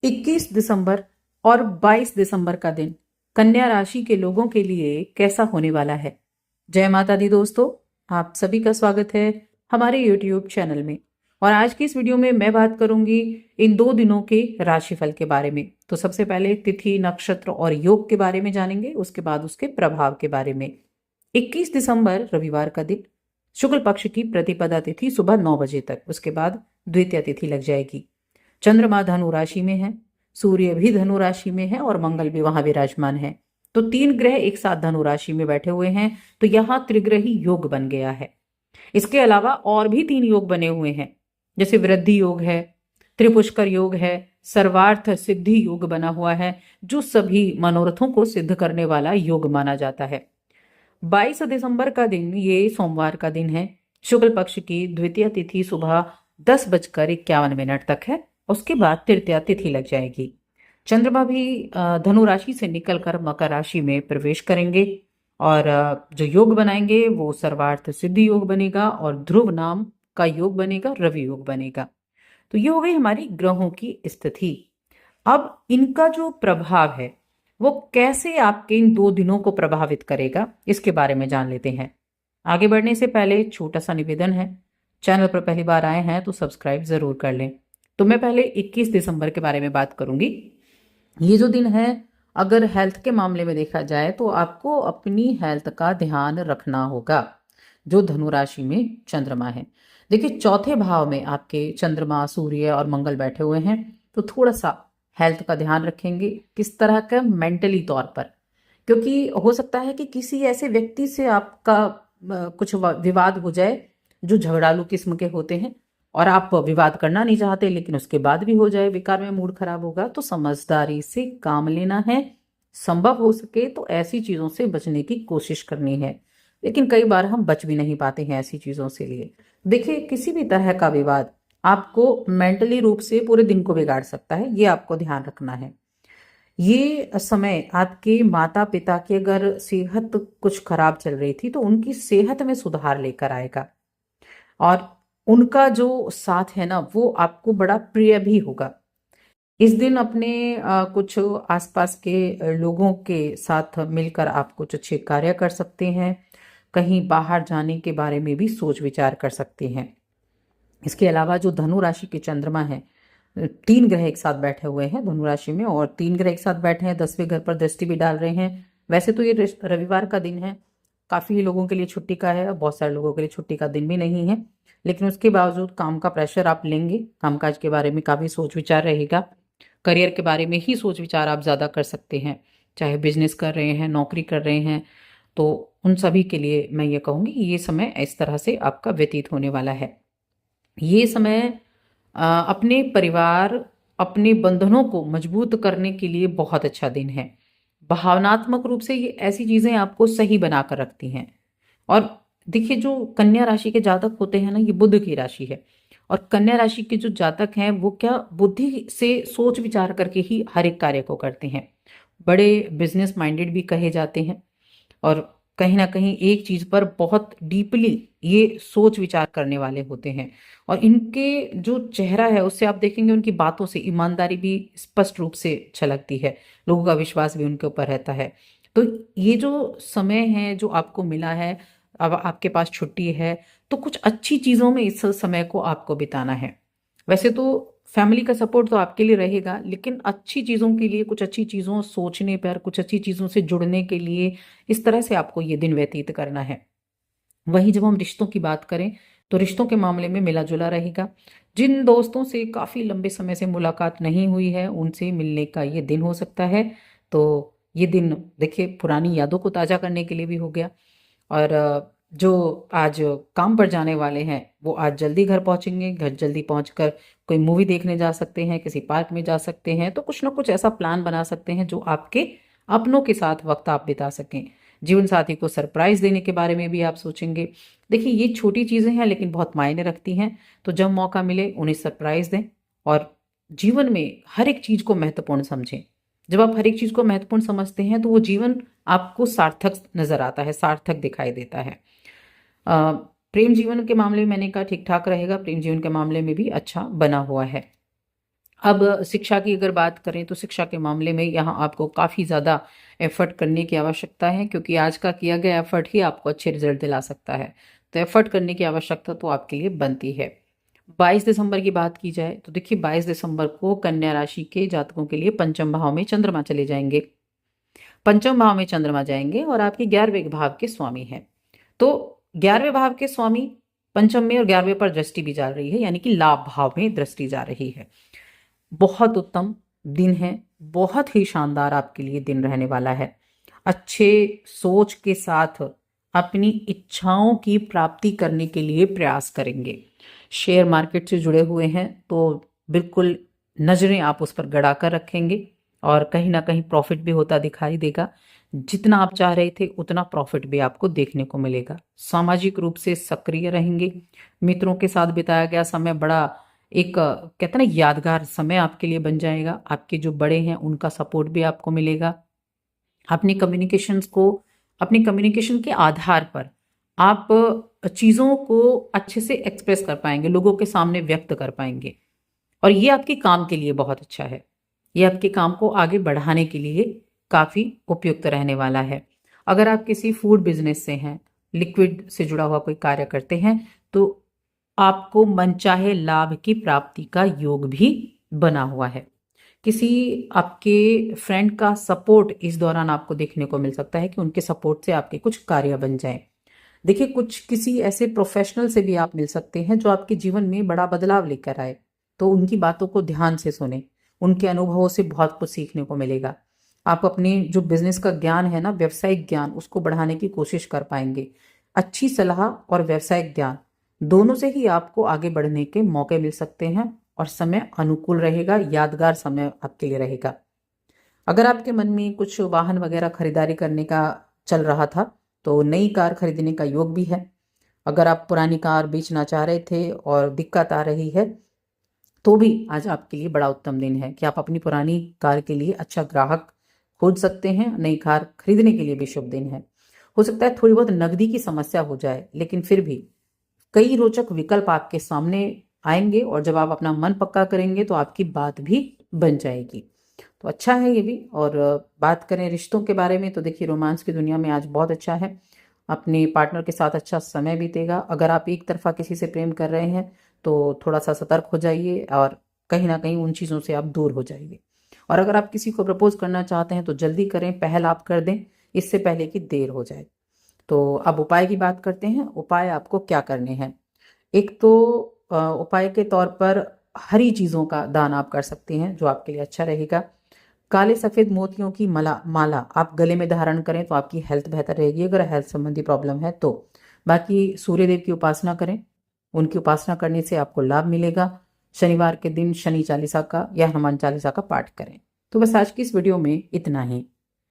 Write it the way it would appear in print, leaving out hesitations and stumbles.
21 दिसंबर और 22 दिसंबर का दिन कन्या राशि के लोगों के लिए कैसा होने वाला है। जय माता दी दोस्तों, आप सभी का स्वागत है हमारे YouTube चैनल में। और आज की इस वीडियो में मैं बात करूंगी इन 2 दिनों के राशिफल के बारे में। तो सबसे पहले तिथि, नक्षत्र और योग के बारे में जानेंगे, उसके बाद उसके प्रभाव के बारे में। 21 दिसंबर रविवार का दिन, शुक्ल पक्ष की प्रतिपदा तिथि सुबह 9 बजे तक, उसके बाद द्वितीय तिथि लग जाएगी। चंद्रमा धनु राशि में है, सूर्य भी धनु राशि में है और मंगल भी वहां विराजमान है। तो 3 ग्रह एक साथ धनु राशि में बैठे हुए हैं, तो यहां त्रिग्रही योग बन गया है। इसके अलावा और भी 3 योग बने हुए हैं, जैसे वृद्धि योग है, त्रिपुष्कर योग है, सर्वार्थ सिद्धि योग बना हुआ है, जो सभी मनोरथों को सिद्ध करने वाला योग माना जाता है। 22 दिसंबर का दिन, ये सोमवार का दिन है। शुक्ल पक्ष की द्वितीय तिथि सुबह 10:51 तक है, उसके बाद तृतीया तिथि लग जाएगी। चंद्रमा भी धनु राशि से निकलकर मकर राशि में प्रवेश करेंगे और जो योग बनाएंगे वो सर्वार्थ सिद्धि योग बनेगा और ध्रुव नाम का योग बनेगा, रवि योग बनेगा। तो ये हो गई हमारी ग्रहों की स्थिति। अब इनका जो प्रभाव है वो कैसे आपके इन 2 दिनों को प्रभावित करेगा, इसके बारे में जान लेते हैं। आगे बढ़ने से पहले छोटा सा निवेदन है, चैनल पर पहली बार आए हैं तो सब्सक्राइब जरूर कर लें। तो मैं पहले 21 दिसंबर के बारे में बात करूंगी। ये जो दिन है, अगर हेल्थ के मामले में देखा जाए तो आपको अपनी हेल्थ का ध्यान रखना होगा। जो धनु राशि में चंद्रमा है, देखिए चौथे भाव में आपके चंद्रमा, सूर्य और मंगल बैठे हुए हैं, तो थोड़ा सा हेल्थ का ध्यान रखेंगे। किस तरह का? मेंटली तौर पर, क्योंकि हो सकता है कि किसी ऐसे व्यक्ति से आपका कुछ विवाद हो जाए जो झगड़ालू किस्म के होते हैं और आप विवाद करना नहीं चाहते, लेकिन उसके बाद भी हो जाए, विकार में मूड खराब होगा। तो समझदारी से काम लेना है, संभव हो सके तो ऐसी चीजों से बचने की कोशिश करनी है, लेकिन कई बार हम बच भी नहीं पाते हैं ऐसी चीजों से लिए। देखिए, किसी भी तरह का विवाद आपको मेंटली रूप से पूरे दिन को बिगाड़ सकता है, ये आपको ध्यान रखना है। ये समय आपके माता पिता की अगर सेहत कुछ खराब चल रही थी तो उनकी सेहत में सुधार लेकर आएगा और उनका जो साथ है ना, वो आपको बड़ा प्रिय भी होगा। इस दिन अपने कुछ आसपास के लोगों के साथ मिलकर आप कुछ अच्छे कार्य कर सकते हैं। कहीं बाहर जाने के बारे में भी सोच विचार कर सकते हैं। इसके अलावा जो धनु राशि के चंद्रमा है, 3 ग्रह एक साथ बैठे हुए हैं धनु राशि में, और 3 ग्रह एक साथ बैठे हैं, 10वें घर पर दृष्टि भी डाल रहे हैं। वैसे तो ये रविवार का दिन है, काफी लोगों के लिए छुट्टी का है और बहुत सारे लोगों के लिए छुट्टी का दिन भी नहीं है, लेकिन उसके बावजूद काम का प्रेशर आप लेंगे, कामकाज के बारे में काफी सोच विचार रहेगा। करियर के बारे में ही सोच विचार आप ज्यादा कर सकते हैं, चाहे बिजनेस कर रहे हैं, नौकरी कर रहे हैं, तो उन सभी के लिए मैं ये कहूंगी ये समय इस तरह से आपका व्यतीत होने वाला है। ये समय अपने परिवार, अपने बंधनों को मजबूत करने के लिए बहुत अच्छा दिन है। भावनात्मक रूप से ये ऐसी चीजें आपको सही बनाकर रखती हैं। और देखिए, जो कन्या राशि के जातक होते हैं ना, ये बुध की राशि है, और कन्या राशि के जो जातक हैं वो क्या बुद्धि से सोच विचार करके ही हर एक कार्य को करते हैं। बड़े बिजनेस माइंडेड भी कहे जाते हैं और कहीं ना कहीं एक चीज पर बहुत डीपली ये सोच विचार करने वाले होते हैं। और इनके जो चेहरा है उससे आप देखेंगे, उनकी बातों से ईमानदारी भी स्पष्ट रूप से झलकती है, लोगों का विश्वास भी उनके ऊपर रहता है। तो ये जो समय है जो आपको मिला है, अब आपके पास छुट्टी है, तो कुछ अच्छी चीजों में इस समय को आपको बिताना है। वैसे तो फैमिली का सपोर्ट तो आपके लिए रहेगा, लेकिन अच्छी चीजों के लिए, कुछ अच्छी चीजों सोचने पर, कुछ अच्छी चीजों से जुड़ने के लिए इस तरह से आपको ये दिन व्यतीत करना है। वहीं जब हम रिश्तों की बात करें तो रिश्तों के मामले में मिला जुला रहेगा। जिन दोस्तों से काफी लंबे समय से मुलाकात नहीं हुई है, उनसे मिलने का ये दिन हो सकता है। तो ये दिन देखिए पुरानी यादों को ताजा करने के लिए भी हो गया। और जो आज काम पर जाने वाले हैं वो आज जल्दी घर पहुंचेंगे, घर जल्दी पहुंचकर कोई मूवी देखने जा सकते हैं, किसी पार्क में जा सकते हैं, तो कुछ ना कुछ ऐसा प्लान बना सकते हैं जो आपके अपनों के साथ वक्त आप बिता सकें। जीवन साथी को सरप्राइज देने के बारे में भी आप सोचेंगे। देखिए, ये छोटी चीजें हैं लेकिन बहुत मायने रखती हैं, तो जब मौका मिले उन्हें सरप्राइज दें और जीवन में हर एक चीज को महत्वपूर्ण समझें। जब आप हर एक चीज को महत्वपूर्ण समझते हैं तो वो जीवन आपको सार्थक नजर आता है, सार्थक दिखाई देता है। प्रेम जीवन के मामले में मैंने कहा ठीक ठाक रहेगा, प्रेम जीवन के मामले में भी अच्छा बना हुआ है। अब शिक्षा की अगर बात करें तो शिक्षा के मामले में यहाँ आपको काफ़ी ज़्यादा एफर्ट करने की आवश्यकता है, क्योंकि आज का किया गया एफर्ट ही आपको अच्छे रिजल्ट दिला सकता है। तो एफर्ट करने की आवश्यकता तो आपके लिए बनती है। 22 दिसंबर की बात की जाए तो देखिए 22 दिसंबर को कन्या राशि के जातकों के लिए पंचम भाव में चंद्रमा चले जाएंगे। पंचम भाव में चंद्रमा जाएंगे और आपके 11वें भाव के स्वामी हैं। तो 11वें भाव के स्वामी पंचम में और 11वें पर दृष्टि भी जा रही है, यानी कि लाभ भाव में दृष्टि जा रही है। बहुत उत्तम दिन है, बहुत ही शानदार आपके लिए दिन रहने वाला है। अच्छे सोच के साथ अपनी इच्छाओं की प्राप्ति करने के लिए प्रयास करेंगे। शेयर मार्केट से जुड़े हुए हैं तो बिल्कुल नजरें आप उस पर गड़ा कर रखेंगे और कहीं ना कहीं प्रॉफिट भी होता दिखाई देगा। जितना आप चाह रहे थे उतना प्रॉफिट भी आपको देखने को मिलेगा। सामाजिक रूप से सक्रिय रहेंगे। मित्रों के साथ बिताया गया समय बड़ा एक कहते हैं ना यादगार समय आपके लिए बन जाएगा। आपके जो बड़े हैं उनका सपोर्ट भी आपको मिलेगा। अपनी अपने कम्युनिकेशन के आधार पर आप चीज़ों को अच्छे से एक्सप्रेस कर पाएंगे, लोगों के सामने व्यक्त कर पाएंगे और ये आपके काम के लिए बहुत अच्छा है। ये आपके काम को आगे बढ़ाने के लिए काफ़ी उपयुक्त रहने वाला है। अगर आप किसी फूड बिजनेस से हैं, लिक्विड से जुड़ा हुआ कोई कार्य करते हैं, तो आपको मनचाहे लाभ की प्राप्ति का योग भी बना हुआ है। किसी आपके फ्रेंड का सपोर्ट इस दौरान आपको देखने को मिल सकता है कि उनके सपोर्ट से आपके कुछ कार्य बन जाएं। देखिए, कुछ किसी ऐसे प्रोफेशनल से भी आप मिल सकते हैं जो आपके जीवन में बड़ा बदलाव लेकर आए, तो उनकी बातों को ध्यान से सुने। उनके अनुभवों से बहुत कुछ सीखने को मिलेगा। आप अपने जो बिजनेस का ज्ञान है ना, व्यवसायिक ज्ञान, उसको बढ़ाने की कोशिश कर पाएंगे। अच्छी सलाह और व्यवसायिक ज्ञान दोनों से ही आपको आगे बढ़ने के मौके मिल सकते हैं और समय अनुकूल रहेगा, यादगार समय आपके लिए रहेगा। अगर आपके मन में कुछ वाहन वगैरह खरीदारी करने का चल रहा था तो नई कार खरीदने का योग भी है। अगर आप पुरानी कार बेचना चाह रहे थे और दिक्कत आ रही है तो भी आज आपके लिए बड़ा उत्तम दिन है कि आप अपनी पुरानी कार के लिए अच्छा ग्राहक खोज सकते हैं। नई कार खरीदने के लिए भी शुभ दिन है। हो सकता है थोड़ी बहुत नकदी की समस्या हो जाए, लेकिन फिर भी कई रोचक विकल्प आपके सामने आएंगे और जब आप अपना मन पक्का करेंगे तो आपकी बात भी बन जाएगी। तो अच्छा है ये भी। और बात करें रिश्तों के बारे में तो देखिए, रोमांस की दुनिया में आज बहुत अच्छा है। अपने पार्टनर के साथ अच्छा समय बीतेगा। अगर आप एक तरफा किसी से प्रेम कर रहे हैं तो थोड़ा सा सतर्क हो जाइए और कहीं ना कहीं उन चीज़ों से आप दूर हो जाइए। और अगर आप किसी को प्रपोज करना चाहते हैं तो जल्दी करें, पहल आप कर दें, इससे पहले कि देर हो जाए। तो अब उपाय की बात करते हैं। उपाय आपको क्या करने हैं। एक तो उपाय के तौर पर हरी चीज़ों का दान आप कर सकते हैं, जो आपके लिए अच्छा रहेगा। काले सफ़ेद मोतियों की माला आप गले में धारण करें तो आपकी हेल्थ बेहतर रहेगी, अगर हेल्थ संबंधी प्रॉब्लम है तो। बाकी सूर्य देव की उपासना करें, उनकी उपासना करने से आपको लाभ मिलेगा। शनिवार के दिन शनि चालीसा का या हनुमान चालीसा का पाठ करें। तो बस आज की इस वीडियो में इतना ही।